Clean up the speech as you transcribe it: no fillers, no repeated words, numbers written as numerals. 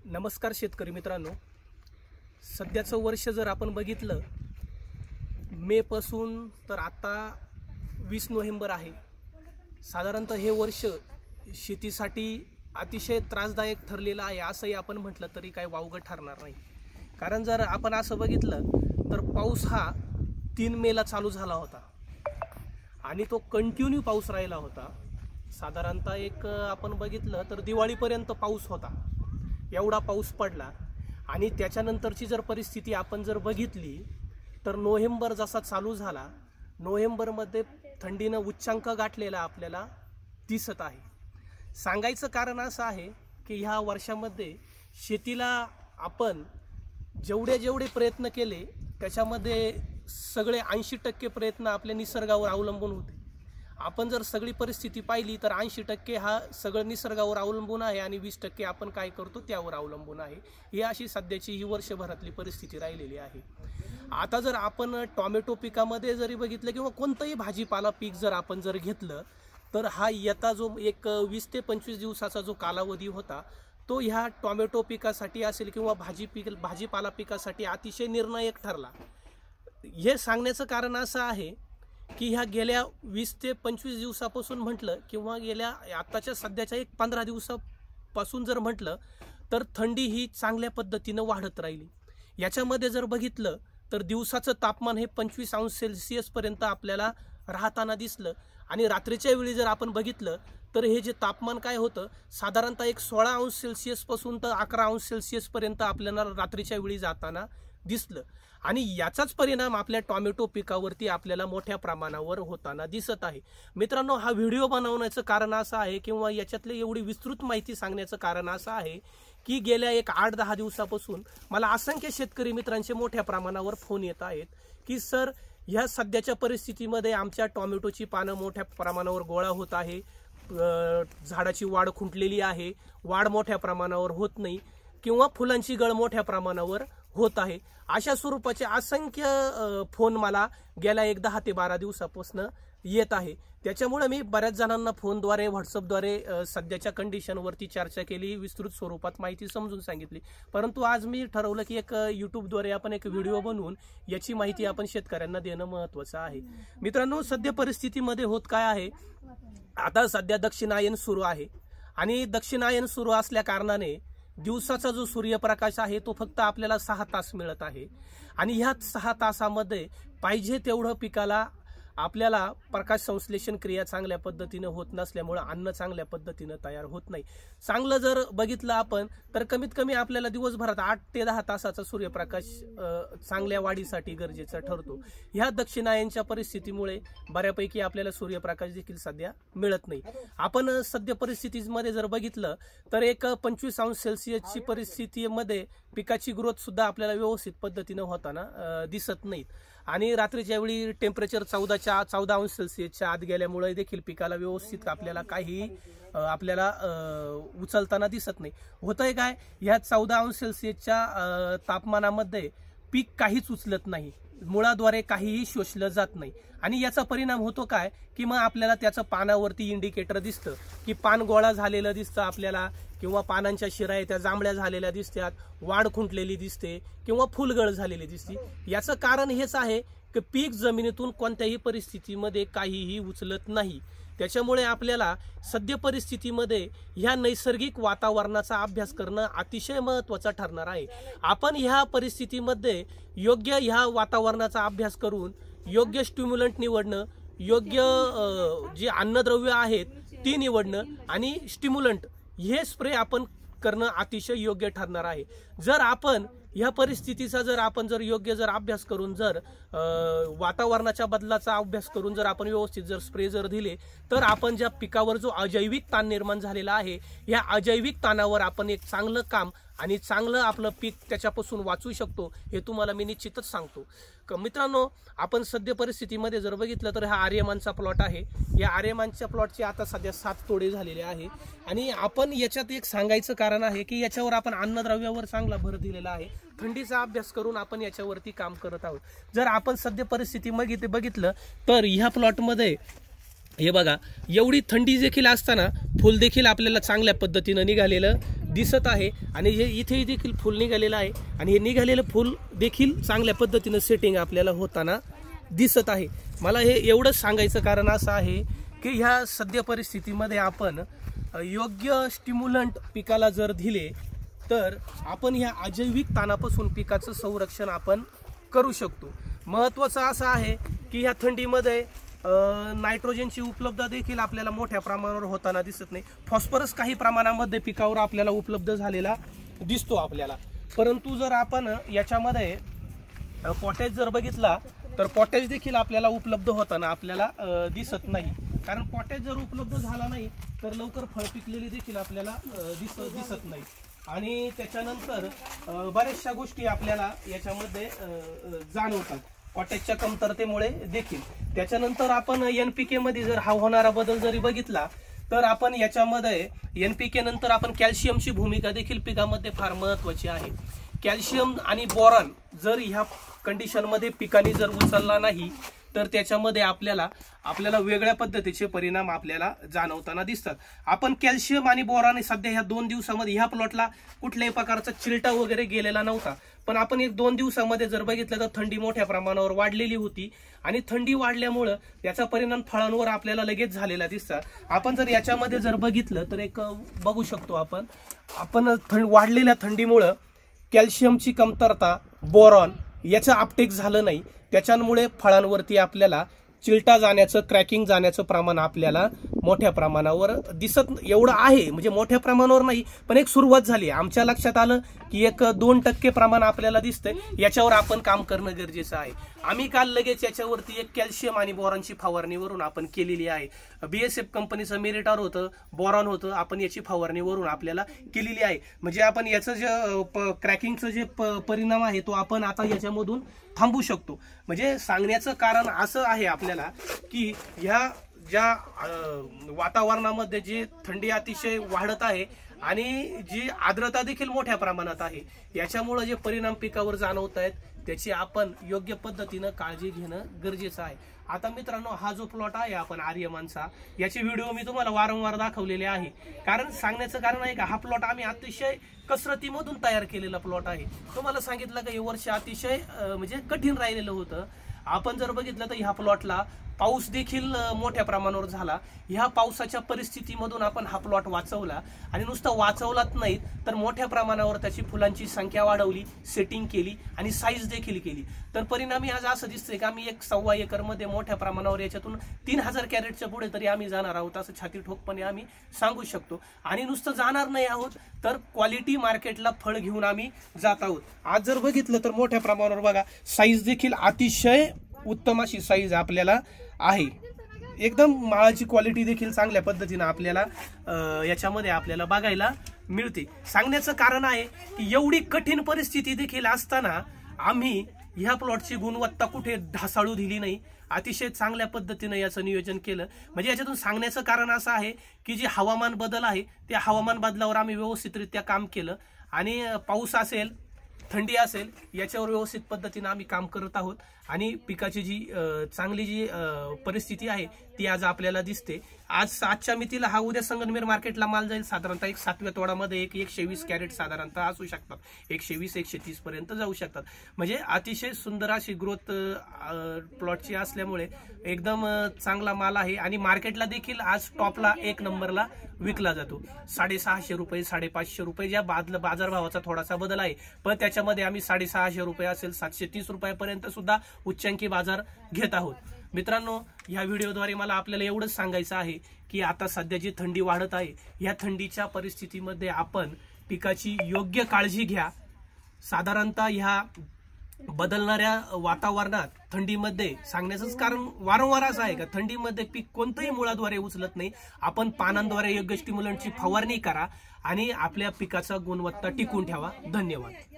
नमस्कार शेतकरी मित्रांनो, सध्याचं वर्ष जर आपण बघितलं मे पासून तर आता 20 नोव्हेंबर आहे। साधारणतः हे वर्ष शेतीसाठी अतिशय त्रासदायक ठरलेलं आहे असंही आपण म्हटलं तरी काही वावगं ठरणार नाही। कारण जर आपण असं बघितलं तर पाऊस हा 3 मेला चालू झाला होता आणि तो कंटिन्यू पाऊस राहिला होता। साधारणतः एक आपण बघितलं तर दिवाळीपर्यंत पाऊस होता, एवढा पाऊस पडला। आणि त्याच्यानंतरची जर परिस्थिती आपण जर बघितली तर नोव्हेंबर जसा चालू झाला, नोव्हेंबरमध्ये थंडीनं उच्चांक गाठलेला आपल्याला दिसत आहे। सांगायचं कारण असं आहे की ह्या वर्षामध्ये शेतीला आपण जेवढे प्रयत्न केले त्याच्यामध्ये सगळे 80% प्रयत्न आपल्या निसर्गावर अवलंबून होते। आपण जर सगळी परिस्थिती पाहिली तर 80% हा सगळं निसर्गावर अवलंबून आहे आणि 20% आपण काय करतो त्यावर अवलंबून आहे। ही अशी सध्याची ही वर्षभरातली परिस्थिती राहिलेली आहे। आता जर आपण टोमॅटो पिकामध्ये जरी बघितलं किंवा कोणतंही भाजीपाला पीक जर आपण जर घेतलं तर हा येता जो एक 20 ते 25 दिवसाचा जो कालावधी होता तो ह्या टोमॅटो पिकासाठी असेल किंवा भाजीपाला पिकासाठी अतिशय निर्णायक ठरला। हे सांगण्याचं कारण असं आहे की ह्या गेल्या 20 ते 25 दिवसापासून म्हटलं किंवा गेल्या आताच्या सध्याच्या एक 15 दिवसापासून जर म्हटलं तर थंडी ही चांगल्या पद्धतीनं वाढत राहिली। याच्यामध्ये जर बघितलं तर दिवसाचं तापमान हे 25 अंश सेल्सिअस पर्यंत आपल्याला राहताना दिसलं आणि रात्रीच्या वेळी जर आपण बघितलं तर हे जे तापमान काय होतं साधारणतः एक 16 अंश सेल्सिअस पासून तर 11 अंश सेल्सिअस पर्यंत आपल्याला रात्रीच्या वेळी जाताना दिसलं। आणि याचाच परिणाम आपल्या टोमॅटो पिकावरती आपल्याला मोठ्या प्रमाणावर होताना दिसत आहे। मित्रांनो, हा व्हिडिओ बनवण्याचं कारण असं आहे किंवा याच्यातली एवढी विस्तृत माहिती सांगण्याचं कारण असं आहे की गेल्या एक 8-10 दिवसापासून मला असंख्य शेतकरी मित्रांचे मोठ्या प्रमाणावर फोन येत आहेत की सर ह्या सध्याच्या परिस्थितीमध्ये आमच्या टोमॅटोची पानं मोठ्या प्रमाणावर गोळा होत आहे, झाडाची वाढ खुंटलेली आहे, वाढ मोठ्या प्रमाणावर होत नाही किंवा फुलांची गळ मोठ्या प्रमाणावर होत आहे। अशा स्वरूपाचे असंख्य फोन मला गेल्या एक 10 ते 12 दिवसापासून येत आहे। त्याच्यामुळे मी बऱ्याच जणांना फोनद्वारे व्हॉट्सअपद्वारे सध्याच्या कंडिशनवरती चर्चा केली, विस्तृत स्वरूपात माहिती समजून सांगितली। परंतु आज मी ठरवलं की एक यूट्यूबद्वारे आपण एक व्हिडिओ बनवून याची माहिती आपण शेतकऱ्यांना देणं महत्त्वाचं आहे। मित्रांनो, सध्या परिस्थितीमध्ये होत काय आहे, आता सध्या दक्षिणायन सुरू आहे आणि दक्षिणायन सुरू असल्या कारणाने दिवसाचा जो सूर्यप्रकाश आहे तो फक्त आपल्याला 6 तास मिळत आहे आणि ह्या 6 तासामध्ये पाहिजे तेवढं पिकाला आपल्याला प्रकाश संश्लेषण क्रिया चांगल्या पद्धतीने होत नसल्यामुळे अन्न चांगल्या पद्धतीने तयार होत नाही। चांगलं जर बघितलं आपण तर कमीत कमी आपल्याला दिवसभरात 8 ते 10 तासाचा सूर्यप्रकाश चांगल्या वाढीसाठी गरजेचा ठरतो। ह्या दक्षिणायनच्या परिस्थितीमुळे बऱ्यापैकी आपल्याला सूर्यप्रकाश देखील सध्या मिळत नाही। आपण सध्या परिस्थितीमध्ये जर बघितलं तर एक 25 अंश सेल्सिअसची परिस्थितीमध्ये पिकाची ग्रोथ सुद्धा आपल्याला व्यवस्थित पद्धतीने होताना दिसत नाहीत आणि रात्रीच्या वेळी टेम्परेचर 14 अंश सेल्सिअसच्या आत गेल्यामुळे देखील पिकाला व्यवस्थित आपल्याला काही उचलताना दिसत नाही। होतंय काय, ह्या 14 अंश सेल्सिअसच्या तापमानामध्ये पीक काहीच उचलत नाही, मुळाद्वारे काहीही शोषलं जात नाही आणि याचा परिणाम होतो काय की मग आपल्याला त्याचं पानावरती इंडिकेटर दिसतं की पान गोळा झालेलं दिसतं आपल्याला किंवा पानांच्या शिरा त्या जांभळ्या झालेल्या दिसतात, वाढ खुंटलेली दिसते किंवा फुलगळ झालेली दिसते। याचं कारण हेच आहे की पीक जमिनीतून कोणत्याही परिस्थितीमध्ये काहीही उचलत नाही। त्याच्यामुळे आपल्याला सद्य परिस्थितीमध्ये ह्या नैसर्गिक वातावरणाचा अभ्यास करणं अतिशय महत्त्वाचं ठरणार आहे। आपण ह्या परिस्थितीमध्ये योग्य ह्या वातावरणाचा अभ्यास करून योग्य स्टिम्युलंट निवडणं, योग्य जे अन्नद्रव्य आहेत ती निवडणं आणि स्टिम्युलंट हे स्प्रे आपण करणं अतिशय योग्य ठरणार आहे। जर आपण ह्या परिस्थितीचा जर योग्य अभ्यास करून वातावरणाच्या बदलाचा अभ्यास करून जर आपण व्यवस्थित स्प्रे दिले तर आपण ज्या पिकावर जो अजैविक ताण निर्माण झालेला आहे या अजैविक ताणावर आपण एक चांगलं काम आणि चांगलं आपलं पीक त्याच्यापासून वाचू शकतो, हे तुम्हाला मी निश्चितच सांगतो। मित्रांनो, आपण सध्या परिस्थितीमध्ये जर बघितलं तर हा आर्यमानचा प्लॉट आहे। या आर्यमानच्या प्लॉटचे आता सध्या 7 तोडे झालेले आहे आणि आपण याच्यात एक सांगायचं कारण आहे की याच्यावर आपण अन्नद्रव्यावर चांगला भर दिलेला आहे। थंडीचा अभ्यास करून आपण याच्यावरती काम करत आहोत। जर आपण सध्या परिस्थितीमध्ये बघितलं तर ह्या प्लॉटमध्ये हे बघा, एवढी थंडी देखील असताना फुल देखील आपल्याला चांगल्या पद्धतीनं निघालेलं दिसत आहे आणि हे इथे देखील फुल निघालेलं आहे आणि हे निघालेलं फुल देखील चांगल्या पद्धतीनं सेटिंग आपल्याला होताना दिसत आहे। मला हे एवढंच सांगायचं कारण असं आहे की ह्या सध्या परिस्थितीमध्ये आपण योग्य स्टिम्युलंट पिकाला जर दिले तर आपण ह्या अजैविक ताणापासून पिकाचं संरक्षण आपण करू शकतो। महत्त्वाचं असं आहे की ह्या थंडीमध्ये नायट्रोजनची उपलब्धता देखील आपल्याला मोठ्या प्रमाणावर होताना दिसत नाही। फॉस्फरस काही प्रमाणामध्ये पिकावर आपल्याला उपलब्ध झालेला दिसतो आपल्याला, परंतु जर आपण याच्यामध्ये पोटॅश जर बघितला तर पोटॅश देखील आपल्याला उपलब्ध होताना आपल्याला दिसत नाही। कारण पोटॅश जर उपलब्ध झाला नाही तर लवकर फळ पिकलेली देखील आपल्याला दिसत नाही आणि त्याच्यानंतर बऱ्याचशा गोष्टी आपल्याला याच्यामध्ये जाणवतात पोटॅशच्या कमतरतेमुळे देखील। त्याच्यानंतर आपण NPK मध्ये जर हा होणारा बदल जरी बघितला तर आपण याच्यामध्ये NPK नंतर आपण कॅल्शियमची भूमिका देखील पिकामध्ये फार महत्त्वाची आहे। कॅल्शियम आणि बोरॉन जर ह्या कंडिशनमध्ये पिकाने जर उचलला नाही तर त्याच्यामध्ये आपल्याला वेगळ्या पद्धतीचे परिणाम आपल्याला जाणवताना दिसतात। आपण कॅल्शियम आणि बोरॉन सध्या ह्या 2 दिवसामध्ये ह्या प्लॉटला कुठल्याही प्रकारचा चिलटा वगैरे गेलेला नव्हता, पण आपण 1-2 दिवसामध्ये जर बघितलं तर थंडी मोठ्या प्रमाणावर वाढलेली होती आणि थंडी वाढल्यामुळे त्याचा परिणाम फळांवर आपल्याला लगेच झालेला दिसतात। आपण जर याच्यामध्ये जर बघितलं तर एक बघू शकतो आपण वाढलेल्या थंडीमुळे कॅल्शियमची कमतरता, बोरॉन याचं अपटेक झालं नाही, त्याच्यामुळे फळांवरती आपल्याला चिलटा जाण्याचं, क्रॅकिंग जाण्याचं प्रमाण आपल्याला मोठ्या प्रमाणावर दिसत एवढं आहे, म्हणजे मोठ्या प्रमाणावर नाही पण एक सुरुवात झाली। आमच्या लक्षात आलं की 1-2% प्रमाण आपल्याला दिसतंय, याच्यावर आपण काम करणं गरजेचं आहे। आम्ही काल लगेच याच्यावरती एक कॅल्शियम आणि बोरॉनची फवारणीवरून आपण केलेली आहे। BSF कंपनीचं मेरिटार होतं, बोरॉन होतं, आपण याची फवारणीवरून आपल्याला केलेली आहे। म्हणजे आपण याचं जे क्रॅकिंगचं जे परिणाम आहे तो आपण आता याच्यामधून थांबू शकतो। म्हणजे सांगण्याचं कारण असं आहे आपल्याला की ह्या ज्या वातावरणामध्ये जी थंडी अतिशय वाढत आहे आणि जी आर्द्रता देखील मोठ्या प्रमाणात आहे, याच्यामुळे जे परिणाम पिकावर जाणवत आहेत त्याची आपण योग्य पद्धतीनं काळजी घेणं गरजेचं आहे। आता मित्रांनो, हा जो प्लॉट आहे आपण आर्यमानचा, याचे व्हिडिओ मी तुम्हाला वारंवार दाखवलेले आहे। कारण सांगण्याचं कारण आहे का हा प्लॉट आम्ही अतिशय कसरतीमधून तयार केलेला प्लॉट आहे। तुम्हाला सांगितलं का हे वर्ष अतिशय म्हणजे कठीण राहिलेलं होतं। आपण जर बघितलं तर ह्या प्लॉटला पाऊस देखील मोठ्या प्रमाणावर झाला। ह्या पावसाच्या परिस्थितीमधून आपण हा प्लॉट वाचवला आणि नुसतं वाचवलाच नाही तर मोठ्या प्रमाणावर त्याची फुलांची संख्या वाढवली, सेटिंग केली आणि साईज देखील केली। तर परिणामी आज असं दिसतंय की आम्ही 1-1.25 एकरमध्ये मोठ्या प्रमाणावर याच्यातून 3000 कॅरेटच्या पुढे तरी आम्ही जाणार आहोत असं छाती ठोकपणे आम्ही सांगू शकतो। आणि नुसतं जाणार नाही आहोत तर क्वालिटी मार्केटला फळ घेऊन आम्ही जात आहोत। आज जर बघितलं तर मोठ्या प्रमाणावर बघा साईज देखील अतिशय उत्तम अशी साईज आपल्याला आहे। एकदम माळाची क्वालिटी देखील चांगल्या पद्धतीने आपल्याला याच्यामध्ये आपल्याला बघायला मिळते। सांगण्याचं कारण आहे की एवढी कठीण परिस्थिती देखील असताना आम्ही ह्या प्लॉटची गुणवत्ता कुठे ढासाळू दिली नाही, अतिशय चांगल्या पद्धतीने याचं नियोजन केलं। म्हणजे याच्यातून सांगण्याचं कारण असं आहे की जे हवामान बदल आहे त्या हवामान बदलावर आम्ही व्यवस्थितरित्या काम केलं आणि पाऊस असेल, थंडी असेल, याच्यावर व्यवस्थित पद्धतीने आम्ही काम करत आहोत आणि पिकाची जी चांगली जी परिस्थिती आहे ती आज आपल्याला दिसते। आजच्या मितीला हा उद्या संगमनेर मार्केटला माल जाईल साधारणतः 7व्या तोडामध्ये 120 कॅरेट साधारणतः असू शकतात, 120-130 पर्यंत जाऊ शकतात। म्हणजे अतिशय सुंदर अशी ग्रोथ प्लॉटची असल्यामुळे एकदम चांगला माल आहे आणि मार्केटला देखील आज टॉपला 1 नंबरला विकला जातो। 650 रुपये, 550 रुपये ज्या बाजारभावाचा थोडासा बदल आहे, पण त्याच्यामध्ये आम्ही 650 रुपये असेल 730 रुपयापर्यंत सुद्धा उच्चांकी बाजार घेत आहोत। मित्रांनो, या व्हिडिओद्वारे मला आपल्याला एवढंच सांगायचं आहे की आता सध्या जी थंडी वाढत आहे या थंडीच्या परिस्थितीमध्ये आपण पिकाची योग्य काळजी घ्या। साधारणतः ह्या बदलणाऱ्या वातावरणात थंडीमध्ये सांगण्याचंच कारण वारंवार असं आहे का थंडीमध्ये पीक कोणतंही मुळाद्वारे उचलत नाही। आपण पानांद्वारे योग्य स्टिम्युलंटची फवारणी करा आणि आपल्या पिकाचा गुणवत्ता टिकून ठेवा। धन्यवाद।